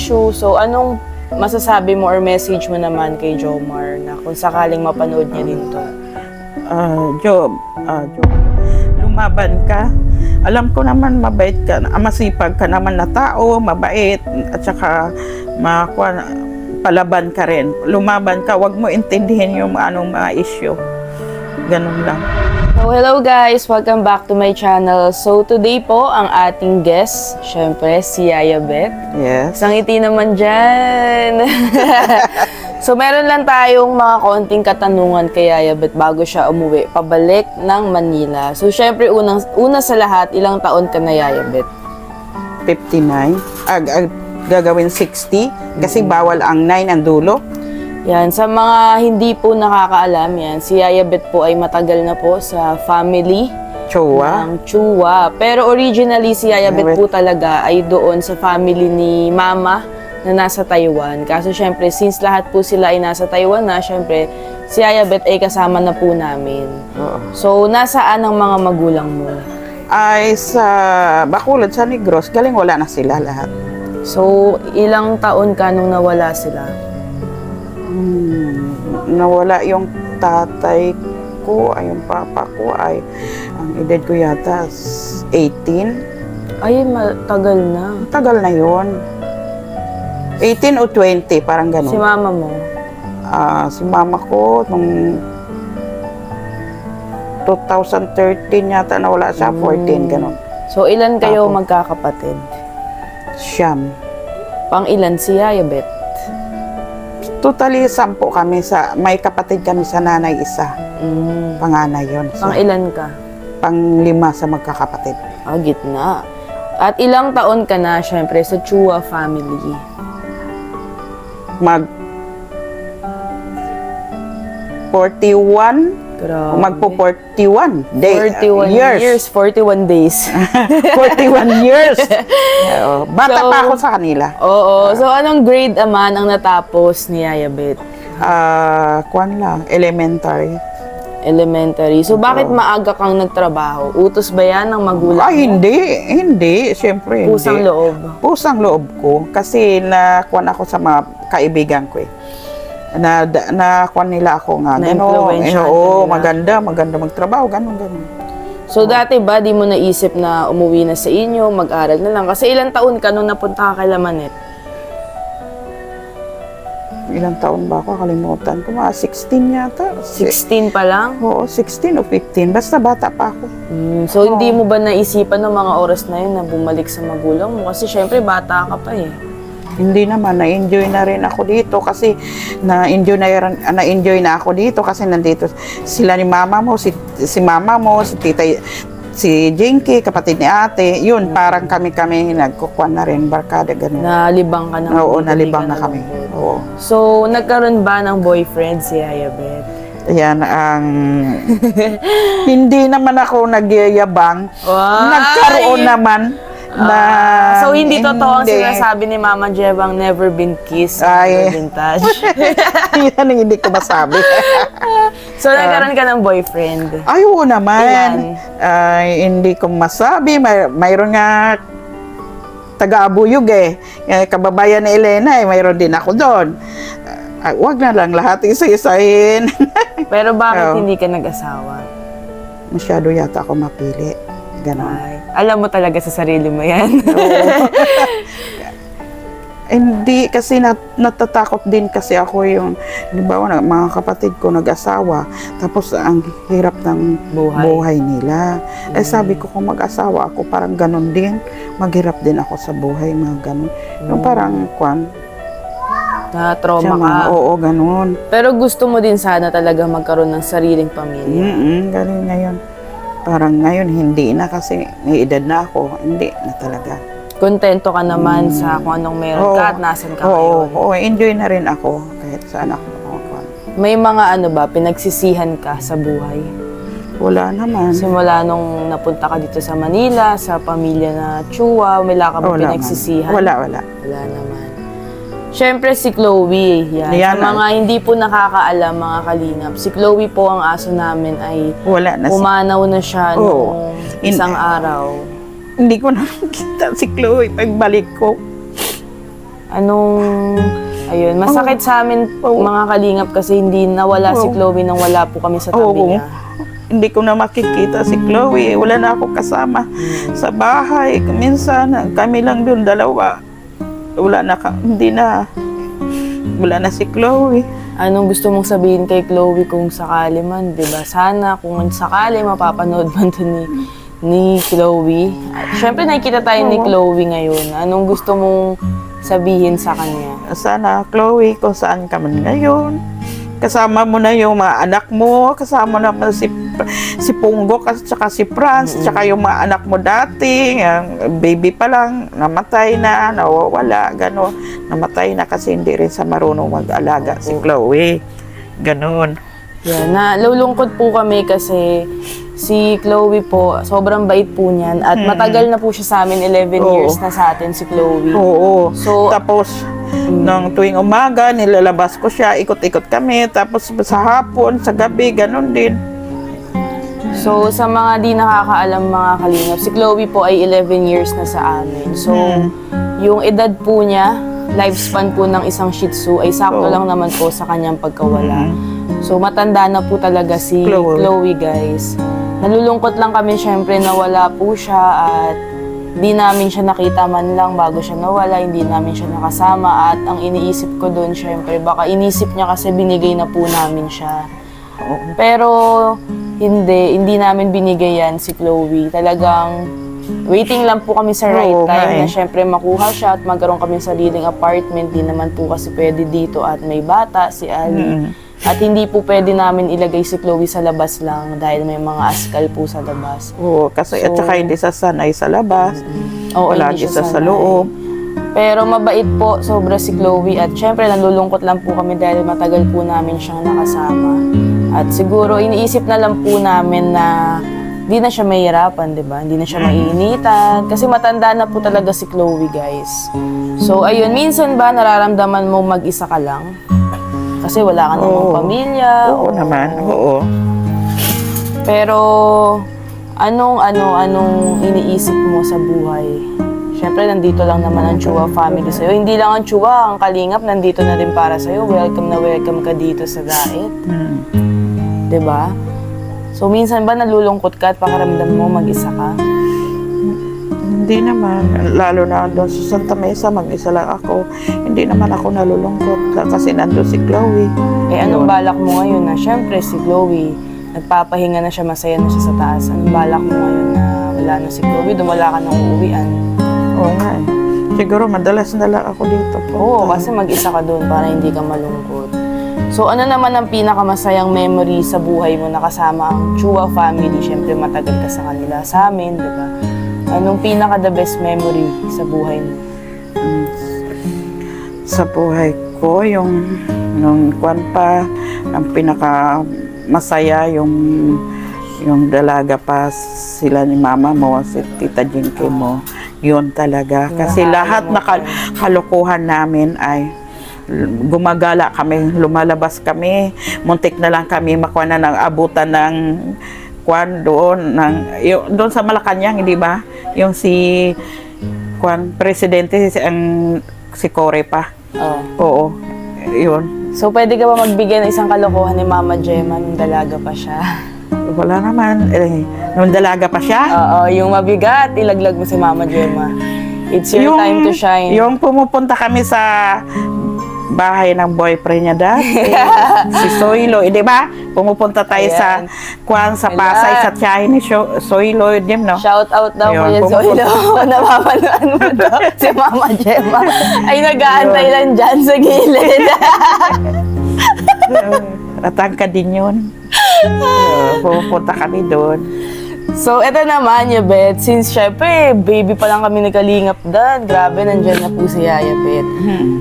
issue. So, anong masasabi mo or message mo naman kay Jomar na kung sakaling mapanood niya din to? Job, lumaban ka. Alam ko naman mabait ka, masipag ka naman na tao, mabait, at saka palaban ka rin. Lumaban ka, wag mo intindihin yung anong mga issue. Ganun lang. So, hello guys! Welcome back to my channel. So, today po, ang ating guest, syempre, si Yaya Beth. Yes. Isang ngiti naman dyan. So, meron lang tayong mga konting katanungan kay Yaya Beth bago siya umuwi, pabalik ng Manila. So, syempre, una sa lahat, ilang taon ka na, Yaya Beth? 59. Gagawin 60 kasi bawal ang 9 ang dulo. Yan, sa mga hindi po nakakaalam yan, si Yaya Beth po ay matagal na po sa family Chua. ng Chua. Pero originally, si Yaya Beth po talaga ay doon sa family ni Mama na nasa Taiwan. Kaso syempre, since lahat po sila ay nasa Taiwan na, syempre, si Yaya Beth ay kasama na po namin. Oo. So, nasaan ang mga magulang mo? Ay sa Bacolod, sa Negros, galing wala na sila lahat. So, ilang taon ka nung nawala sila? Nawala yung tatay ko, ay yung papa ko, ay ang edad ko yata 18. Ay, matagal na. Tagal na yon. 18 o 20, parang gano'n. Si mama mo? Si mama ko, nung 2013 yata nawala siya, 14, gano'n. So, ilan kayo magkakapatid? Siyam. Pang ilan si Yaya Beth? Totally, 10 kami may kapatid kami sa nanay isa. Panganay yun. So, Pang ilan ka? Pang-5 sa magkakapatid. Gitna. At ilang taon ka na, syempre, sa Chua family? Mag 41. Grabe. Magpo 41 41 years. 41 days. 41 years. Bata So, pa ako sa kanila. Oo. So, anong grade naman ang natapos ni Yaya Beth? Kwan lang, elementary. Elementary. So, bakit maaga kang nagtrabaho? Utos ba yan ng magulang mo? Hindi. Siyempre, Pusang hindi. loob. Pusang loob ko. Kasi nakuan ako sa mga kaibigan ko eh. Nakuan nila ako nga. Na-influensyahan Oo, nila. maganda magtrabaho, ganun. So, dati ba, di mo naisip na umuwi na sa inyo, mag-aral na lang? Kasi ilang taon ka nung napunta ka kay Lamanet? Ilang taon ba ako? Kalimutan ko. Mga 16 yata. 16 pa lang? Oo, 16 o 15. Basta bata pa ako. So, hindi mo ba naisipan ng mga oras na yun na bumalik sa magulang mo? Kasi syempre, bata ka pa eh. Hindi naman, na-enjoy na rin ako dito kasi na-enjoy na ako dito kasi nandito sila ni mama mo, si mama mo, si tita, si Jinky, kapatid ni ate. Yun, parang kami nagkukuhan na rin, barkada, ganun. Nalibang ka na? Oo, nalibang na kami. Oo. So, nagkaroon ba ng boyfriend si Yaya Beth? Yan ang... Hindi naman ako nagyayabang. Nagkaroon naman na... So, hindi totoo ang sinasabi ni Mama Jebang, never been kissed, Ay. never been touched. Yan ang hindi ko masabi. So, nagkaroon ka ng boyfriend? Ay, oo Ilan? naman. Ay, hindi ko masabi. Mayroon nga taga-Abuyog eh. Kababayan ni Elena eh, mayroon din ako doon. Wag na lang lahat isa-isahin. Pero bakit hindi ka nag-asawa? Masyado yata ako mapili. Ganon. Ay, alam mo talaga sa sarili mo yan. Hindi, kasi natatakot din kasi ako yung, halimbawa, mga kapatid ko nag-asawa, tapos ang hirap ng buhay nila. Sabi ko, kung mag-asawa ako, parang ganon din, maghirap din ako sa buhay, mga ganon. Yung parang, Na-trauma ka. Oo, ganon. Pero gusto mo din sana talaga magkaroon ng sariling pamilya. Galing ngayon. Parang ngayon, hindi na kasi may edad na ako, hindi na talaga. Kontento ka naman sa kung anong meron ka at nasan ka ngayon. Oo, enjoy na rin ako kahit saan ako. May mga pinagsisihan ka sa buhay? Wala naman. Simula nung napunta ka dito sa Manila, sa pamilya na Chua, wala ka ba pinagsisihan? Wala. Wala naman. Siyempre si Chloe, yan. Sa mga hindi po nakakaalam, mga kalingap, si Chloe po ang aso namin ay pumanaw na siya noong isang araw. Hindi ko nakikita si Chloe pagbalik ko. Ayun, masakit sa amin mga kalingap kasi hindi nawala si Chloe nang wala po kami sa tabi niya. Hindi ko na makikita si Chloe. Wala na ako kasama sa bahay. Minsan, kami lang doon, dalawa. Wala na si Chloe. Anong gusto mong sabihin kay Chloe kung sakali man, di ba? Sana kung sakali mapapanood man to ni Chloe. Siyempre nakikita tayo ni Chloe ngayon. Anong gusto mong sabihin sa kanya? Sana, Chloe, kung saan ka man ngayon, kasama mo na yung mga anak mo, kasama naman si Punggo, at saka si Franz, tsaka yung mga anak mo dati, yung baby pa lang, namatay na, nawawala, gano'n. Namatay na kasi hindi rin sa marunong mag-alaga si Chloe. Gano'n. Yeah, nalulungkot po kami kasi si Chloe po, sobrang bait po niyan at matagal na po siya sa amin, 11 years na sa atin si Chloe. Oo. So, tapos, nung tuwing umaga, nilalabas ko siya, ikot-ikot kami, tapos sa hapon, sa gabi, ganun din. So, sa mga di nakakaalam mga kalingap, si Chloe po ay 11 years na sa amin. So, yung edad po niya, lifespan po ng isang Shih Tzu ay sakto lang naman po sa kanyang pagkawala. So, matanda na po talaga si Chloe, guys. Nalulungkot lang kami syempre na wala po siya at di namin siya nakita man lang bago siya nawala, hindi namin siya nakasama at ang iniisip ko doon syempre, baka inisip niya kasi binigay na po namin siya. Pero hindi namin binigay yan si Chloe. Talagang waiting lang po kami sa right time na syempre makuha siya at magkaroon kami sariling apartment. Di naman po kasi pwede dito at may bata, si Ali. At hindi po pwede namin ilagay si Chloe sa labas lang dahil may mga askal po sa labas. Oo, kasi at saka hindi sanay sa labas. Oo, palagi hindi siya sa sanay. loob. Pero mabait po sobra si Chloe at syempre nalulungkot lang po kami dahil matagal po namin siyang nakasama. At siguro iniisip na lang po namin na hindi na siya mahihirapan, di ba? Hindi na siya maiinitan. Kasi matanda na po talaga si Chloe, guys. So, ayun, minsan ba nararamdaman mo mag-isa ka lang? Kasi wala ka namang pamilya. Oo naman, oo. Pero, anong iniisip mo sa buhay? Siyempre, nandito lang naman ang Chua family sa'yo. Hindi lang ang Chua, ang Kalingap, nandito na rin para sa'yo. Welcome na welcome ka dito sa Dait. Diba? So, minsan ba nalulungkot ka at pakiramdam mo mag-isa ka? Hindi naman. Lalo na doon sa Santa Mesa, mag-isa lang ako. Hindi naman ako nalulungkot kasi nandun si Chloe. Eh, anong balak mo ngayon na, syempre, si Chloe, nagpapahinga na siya, masaya na siya sa taas. Anong balak mo ngayon na wala na si Chloe, wala ka nang uuwian? Oo nga eh. Siguro madalas na lang ako dito. Oo, kasi mag-isa ka doon para hindi ka malungkot. So, ano naman ang pinakamasayang memory sa buhay mo na kasama ang Chua family? Siyempre, matagal ka sa kanila, sa amin, di ba? Anong pinaka-the best memory sa buhay mo? Sa buhay ko, yung nung kwan pa, ang pinaka masaya yung dalaga pa sila ni mama mo, si Tita Jinky mo. Yun talaga. Kasi lahat na kalokohan namin ay gumagala kami, lumalabas kami. Muntik na lang kami makuha na ng abutan ng kwan doon. Doon sa Malacanang, di ba? Yung si kwan, presidente, si Cory pa. Oo. Yun. So, pwede ka ba magbigay ng isang kalokohan ni Mama Gemma nung dalaga pa siya? Wala naman. Nung dalaga pa siya? Oo, yung mabigat, ilaglag mo si Mama Gemma. It's your time to shine. Yung pumupunta kami sa bahay ng boyfriend niya dati, si Soylo, di ba? Pumupunta tayo sa Pasay, sa tiyahin ni Soylo, no? Shout out daw po yan, Soylo. Napapanoan mo daw si Mama Gemma. Ay, nag-aantay lang dyan sa gilid. Atangka din yun. Pupunta kami doon. So, eto naman, Yabet. Since, syempre, baby pa lang kami ni Kalingap Dan. Grabe, nandyan na po si Yayabet.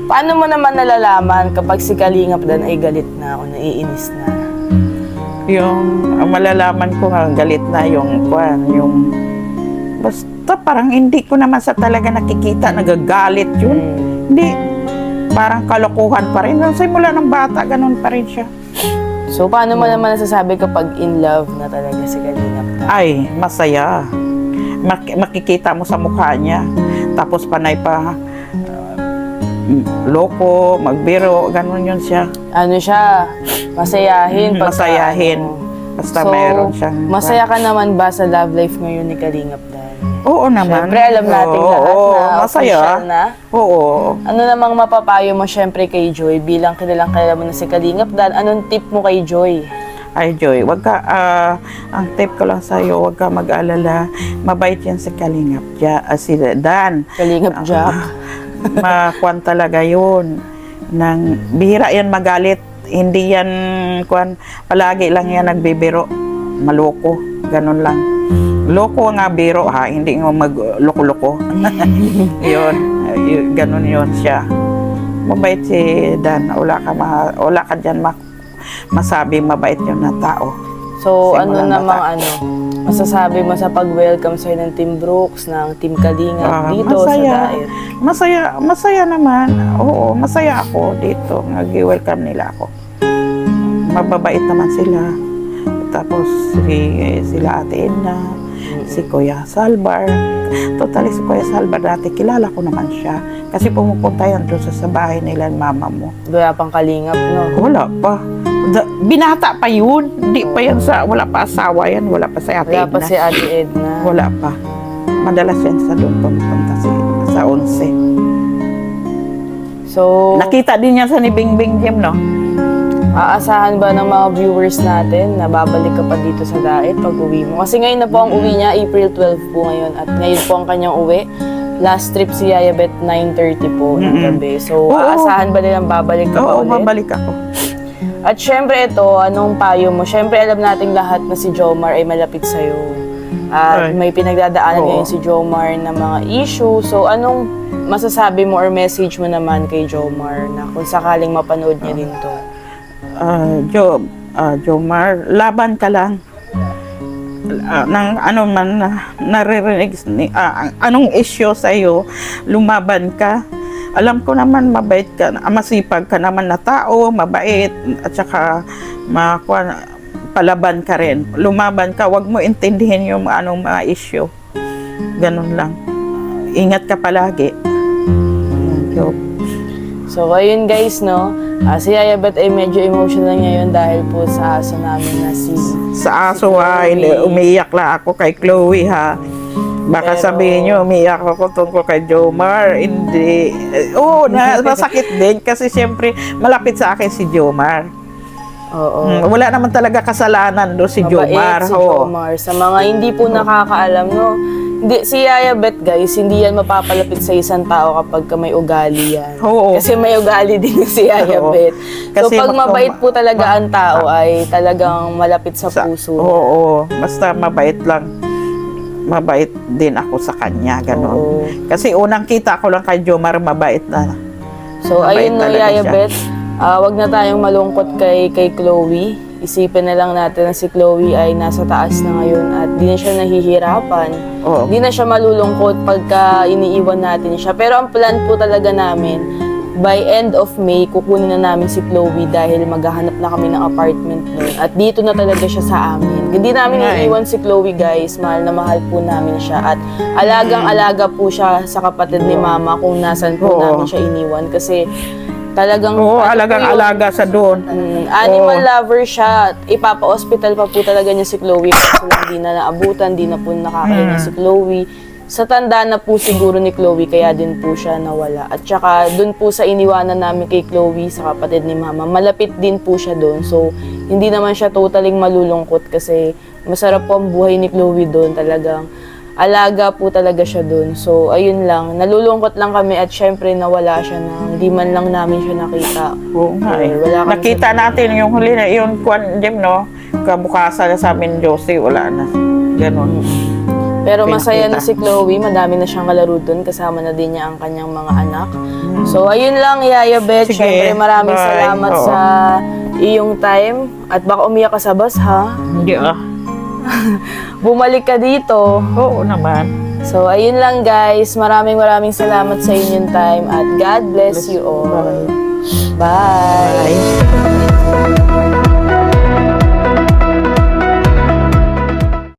Paano mo naman nalalaman kapag si Kalingap Dan ay galit na o naiinis na? Ang malalaman ko nga, galit na yung basta parang hindi ko naman sa talaga nakikita, nagagalit yun. Hindi, parang kalokohan pa rin. Simula ng bata, ganun pa rin siya. So, paano mo naman nasasabi kapag in love na talaga si Kalingap Dan? Ay, masaya. Makikita mo sa mukha niya. Tapos panay pa, loko, magbiro, ganun yun siya. Ano siya, masayahin. Masayahin. Basta mayroon siyang... masaya ka naman ba sa love life ngayon ni Kalingap Dan? Oo naman. Siyempre, alam natin lahat na masaya. official na. Oo. Ano namang mapapayo mo siyempre kay Joy bilang kilalang kilala mo na si Kalingap Dan? Anong tip mo kay Joy? Ay, Joy, wag ka, ang tip ko lang sa'yo, wag ka mag-alala. Mabait yan si Kalingap. Si Dan. Kalingap Jack. Makuan talaga yun. Bihira yan magalit. Hindi yan, palagi lang yan nagbibiro. Maloko. Ganun lang. Loko nga biro ha, hindi nga magloko-loko. Yun. Ganun yun siya. Mabait si Dan. Wala ka dyan masabi mabait yun na tao. So, Simulan ano namang masasabi mo sa pag-welcome sa'yo ng Team Brooks, ng Team Kalingap dito masaya. sa Daet? Masaya naman. Oo, masaya ako dito. Nag-welcome nila ako. Mababait naman sila. Tapos sila Ate Edna, si Kuya Salbar. Totally si Kuya Salbar dati, kilala ko naman siya. Kasi pumupunta yan doon sa bahay nila mama mo. Wala pang Kalingap, no? Wala pa. Binata pa yun. Hindi pa yan wala pa asawa yan. Wala pa si Ate Wala Edna. pa si Ate Edna. Wala pa. Madalas yan sa doon pumupunta sa 11. So, Nakita din yan sa ni Bingbing Jim, no? aasahan ba ng mga viewers natin na babalik ka pa dito sa Daet pag uwi mo? Kasi ngayon na po ang uwi niya, April 12 po ngayon. At ngayon po ang kanyang uwi. Last trip si Yaya Bet, 9:30 po ng gabi. So, aasahan ba nilang babalik ka pa Oo, ulit? babalik ako. At syempre ito, anong payo mo? Syempre alam nating lahat na si Jomar ay malapit sa'yo. At may pinagdadaanan ngayon si Jomar na mga issue. So, anong masasabi mo or message mo naman kay Jomar na kung sakaling mapanood niya din to? Jomar, laban ka lang. Nang ano man naririnig, anong issue sa iyo, lumaban ka. Alam ko naman mabait ka, masipag ka naman na tao, mabait, at saka palaban ka rin. Lumaban ka, wag mo intindihin yung anong mga issue. Ganun lang. Ingat ka palagi. So, ayun guys, no? Si Yaya Bet ay medyo emotional ngayon dahil po sa aso namin na Sa aso ha, umiiyak lang ako kay Chloe ha. Baka sabihin nyo, umiiyak ako tungkol kay Jomar. Hindi. Oo, nasakit din kasi siyempre malapit sa akin si Jomar. Oo. Wala naman talaga kasalanan do si Mabait Jomar. si Jomar. Sa mga hindi po nakakaalam, no? Si Yaya Bet, guys, hindi yan mapapalapit sa isang tao kapag may ugali yan. Oo. Kasi may ugali din si Yaya Bet. So, Kasi pag mabait po talaga ang tao, ay talagang malapit sa puso. Oo. Basta mabait lang. Mabait din ako sa kanya. Ganon. Oo. Kasi unang kita ko lang kay Jomar, mabait na. So, Mabait ayun no, talaga Yaya siya. Bet. Wag na tayong malungkot kay Chloe. Isipin na lang natin na si Chloe ay nasa taas na ngayon at di na siya nahihirapan. Oo. Di na siya malulungkot pagka iniiwan natin siya. Pero ang plan po talaga namin, by end of May, kukunin na namin si Chloe dahil maghahanap na kami ng apartment doon. At dito na talaga siya sa amin. Hindi namin iiwan si Chloe, guys. Mahal na mahal po namin siya. At alagang-alaga po siya sa kapatid ni Mama kung nasan po namin siya iniwan. Kasi talagang alagang-alaga sa doon. Animal lover siya. Ipapa-hospital pa po talaga niya si Chloe kasi lang di na naabutan, di na po nakakahinga si Chloe. Sa tanda na po siguro ni Chloe, kaya din po siya nawala. At saka dun po sa iniwanan namin kay Chloe sa kapatid ni Mama, malapit din po siya doon. So, hindi naman siya totaling malulungkot kasi masarap po ang buhay ni Chloe doon. Talagang alaga po talaga siya doon. So, ayun lang. Nalulungkot lang kami at syempre nawala siya na hindi man lang namin siya nakita. Oo nga eh. Wala kami Nakita natin yung huli na, yung Jim, no? Kabukasan na sa amin, Josie, wala na. Ganon. Pero masaya na si Chloe, madami na siyang kalaro doon, kasama na din niya ang kanyang mga anak. So, ayun lang, Yaya Bet. Sige, Syempre, maraming bye. salamat Oo. sa iyong time. At baka umiyak ka sa bus, ha? Hindi Bumalik ka dito. Oo naman. So, ayun lang, guys. Maraming salamat sa inyong time. At God bless you all. Bye. Bye.